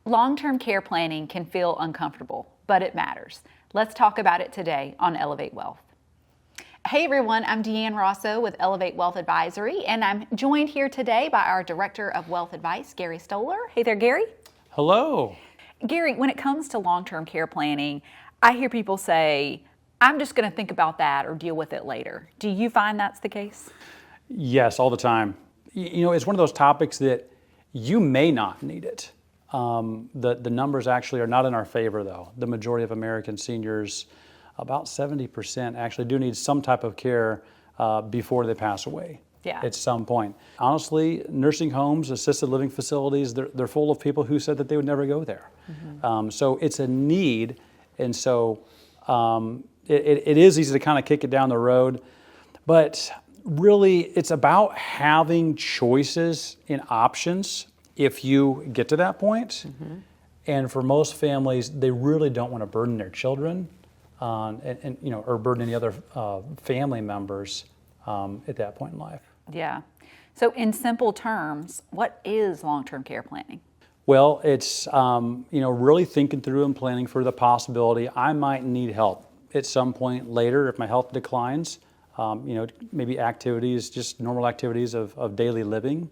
Long-term care planning can feel uncomfortable, but it matters. Let's talk about it today on Elevate Wealth. Hey everyone, I'm Deanne Rosso with Elevate Wealth Advisory, and I'm joined here today by our Director of Wealth Advice, Gary Stoller. Hey there, Gary. Hello. Gary, when it comes to long-term care planning, I hear people say, I'm just going to think about that or deal with it later. Do you find that's the case? Yes, all the time. You know, it's one of those topics that you may not need it. The numbers actually are not in our favor, though. The majority of American seniors, about 70%, actually do need some type of care before they pass away. Yeah. At some point. Honestly, nursing homes, assisted living facilities, they're full of people who said that they would never go there. Mm-hmm. So it's a need, and so it is easy to kind of kick it down the road, but really it's about having choices and options if you get to that point. Mm-hmm. And for most families, they really don't want to burden their children or burden any other family members at that point in life. Yeah. So in simple terms, what is long-term care planning? Well, it's really thinking through and planning for the possibility I might need help at some point later if my health declines. Maybe activities, just normal activities of daily living,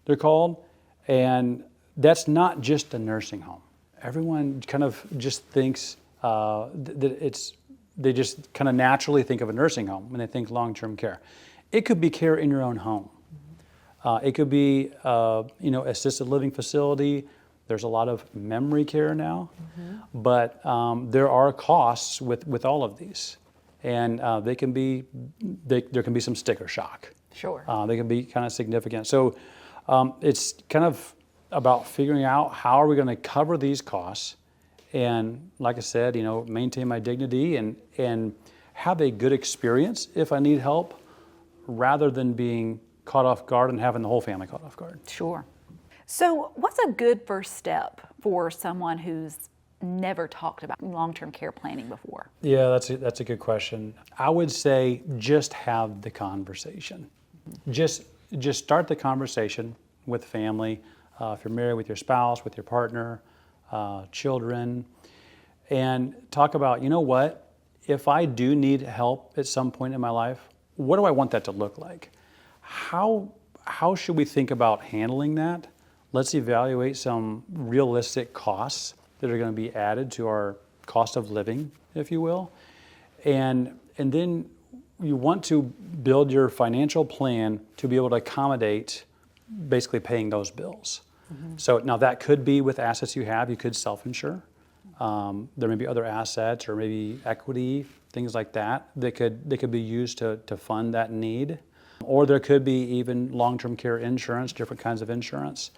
they're called. And that's not just a nursing home. Everyone kind of just thinks they just kind of naturally think of a nursing home when they think long-term care. It could be care in your own home. It could be, assisted living facility. There's a lot of memory care now, mm-hmm. but there are costs with all of these, and there can be some sticker shock. Sure. They can be kind of significant. So it's kind of about figuring out how are we going to cover these costs, and like I said, maintain my dignity and have a good experience if I need help, rather than being caught off guard and having the whole family caught off guard. Sure. So what's a good first step for someone who's never talked about long-term care planning before? Yeah, that's a good question. I would say just have the conversation. Mm-hmm. Just start the conversation with family, if you're married, with your spouse, with your partner, children, and talk about, what, if I do need help at some point in my life, what do I want that to look like? How should we think about handling that? Let's evaluate some realistic costs that are going to be added to our cost of living, if you will. And then you want to build your financial plan to be able to accommodate basically paying those bills. Mm-hmm. So now that could be with assets you have. You could self-insure. There may be other assets or maybe equity, things like that could be used to fund that need. Or there could be even long-term care insurance, different kinds of insurance.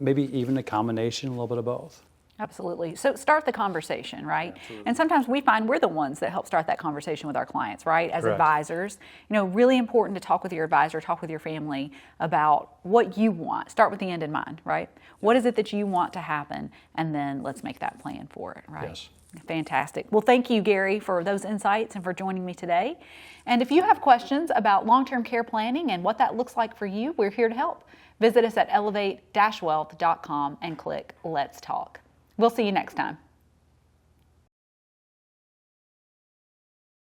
Maybe even a combination, a little bit of both. Absolutely. So start the conversation, right? Absolutely. And sometimes we find we're the ones that help start that conversation with our clients, right? As Correct. Advisors. Really important to talk with your advisor, talk with your family about what you want. Start with the end in mind, right? What is it that you want to happen? And then let's make that plan for it, right? Yes. Fantastic. Well, thank you, Gary, for those insights and for joining me today. And if you have questions about long-term care planning and what that looks like for you, we're here to help. Visit us at elevate-wealth.com and click Let's Talk. We'll see you next time.